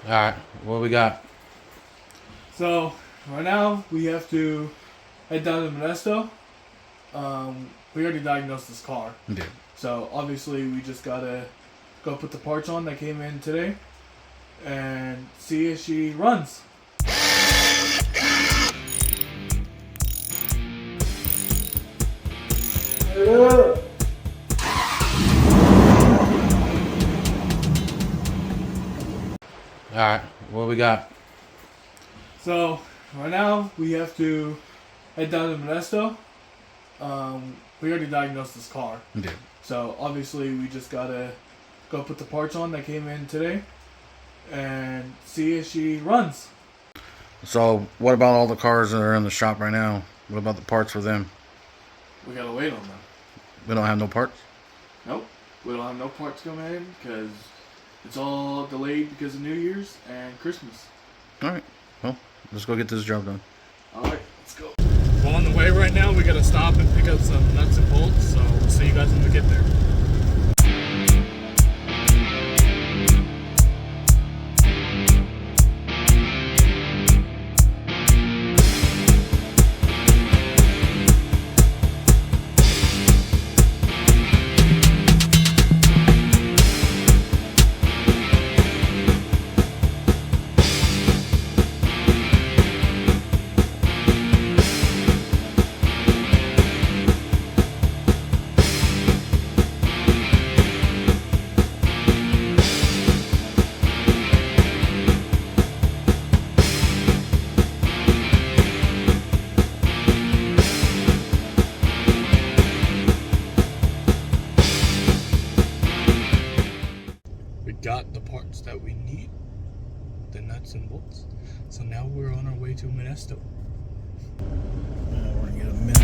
Alright, what we got? So right now we have to head down to Modesto. We already diagnosed this car, Yeah. so obviously we just gotta go put the parts on that came in today and see if she runs. Alright, what we got? So right now we have to head down to Modesto. We already diagnosed this car, Yeah. so obviously we just gotta go put the parts on that came in today and see if she runs. So, what about all the cars that are in the shop right now? What about the parts for them? We gotta wait on them. We don't have no parts? Nope, we don't have no parts coming in because it's all delayed because of New Year's and Christmas. Alright, well, let's go get this job done. Alright, let's go. Well, on the way right now, we gotta stop and pick up some nuts and bolts, so we'll see you guys when we get there. We got the parts that we need, the nuts and bolts. So now we're on our way to Modesto. We're gonna get a minute.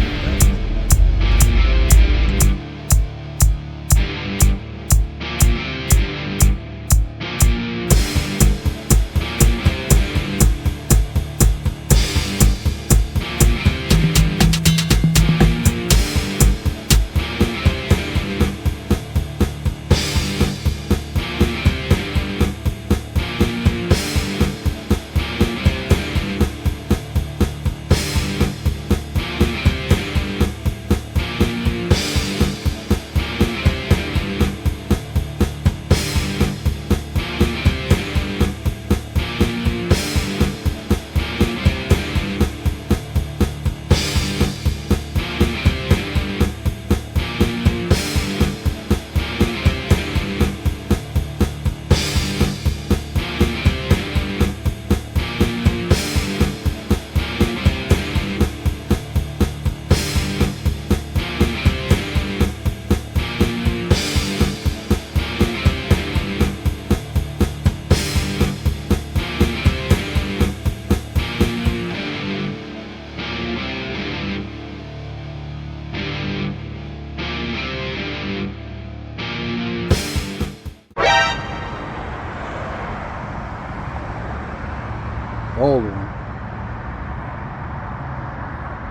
Old one.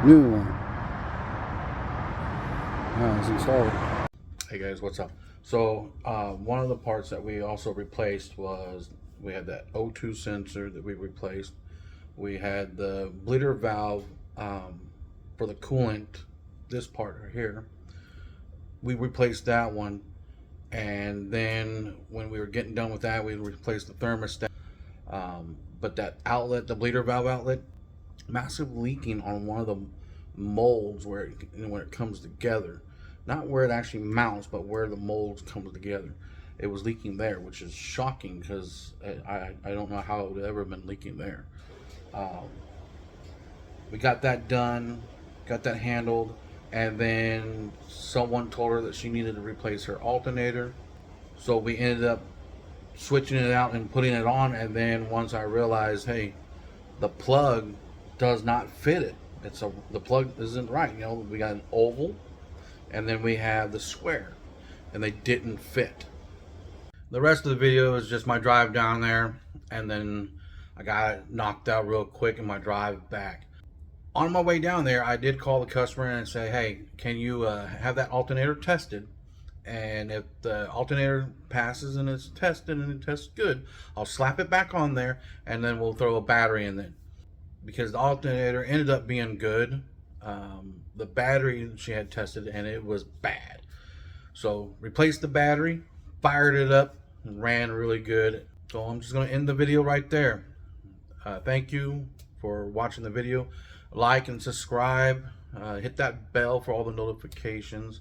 New one. It's installed. Hey guys, what's up? So, one of the parts that we also replaced was, we had that O2 sensor that we replaced. We had the bleeder valve for the coolant, this part right here. We replaced that one. And then when we were getting done with that, we replaced the thermostat. But that outlet, the bleeder valve outlet, massive leaking on one of the molds where it comes together. Not where it actually mounts, but where the molds come together. It was leaking there, which is shocking because I don't know how it would ever been leaking there. We got that done, got that handled, and then someone told her that she needed to replace her alternator. So we ended up switching it out and putting it on, and then once I realized, hey, the plug does not fit it. The plug isn't right. You know, we got an oval, and then we have the square, and they didn't fit. The rest of the video is just my drive down there, and then I got it knocked out real quick in my drive back. On my way down there, I did call the customer and say, hey, can you have that alternator tested and if the alternator passes and it's tested and it tests good, I'll slap it back on there, and then we'll throw a battery in it. Because the alternator ended up being good, the battery she had tested and it was bad. So replaced the battery, fired it up, and ran really good. So I'm just going to end the video right there. Thank you for watching the video. Like and subscribe. Hit that bell for all the notifications.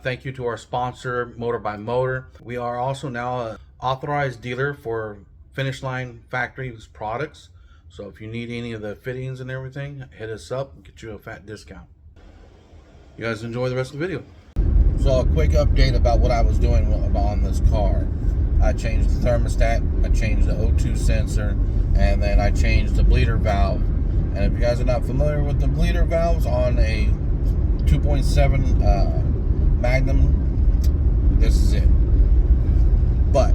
Thank you to our sponsor, Motor by Motor. We are also now an authorized dealer for Finish Line Factory's products. So if you need any of the fittings and everything, hit us up and get you a fat discount. You guys enjoy the rest of the video. So a quick update about what I was doing on this car. I changed the thermostat, I changed the O2 sensor, and then I changed the bleeder valve. And if you guys are not familiar with the bleeder valves on a 2.7 Magnum, this is it. But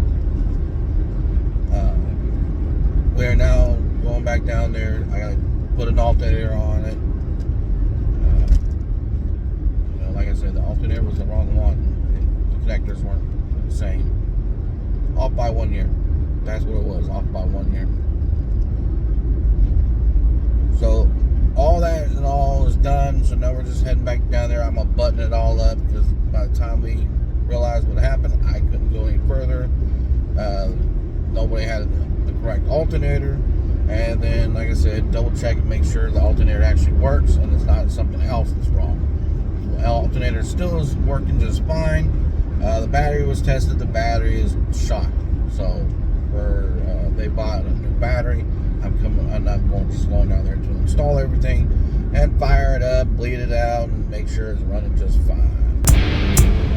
we're now going back down there. I gotta put an alternator on it. Like I said, the alternator was the wrong one. The connectors weren't the same. Off by 1 year. That's what it was. Off by 1 year. So all that and all is done. So now we're just heading back down there. I'm gonna button it all up because by the time we realized what happened, I couldn't go any further. Nobody had the correct alternator. And then, like I said, double check and make sure the alternator actually works and it's not something else that's wrong. The alternator still is working just fine. The battery was tested. The battery is shot. So they bought a new battery. I'm just going down there to install everything and fire it up, bleed it out, and make sure it's running just fine.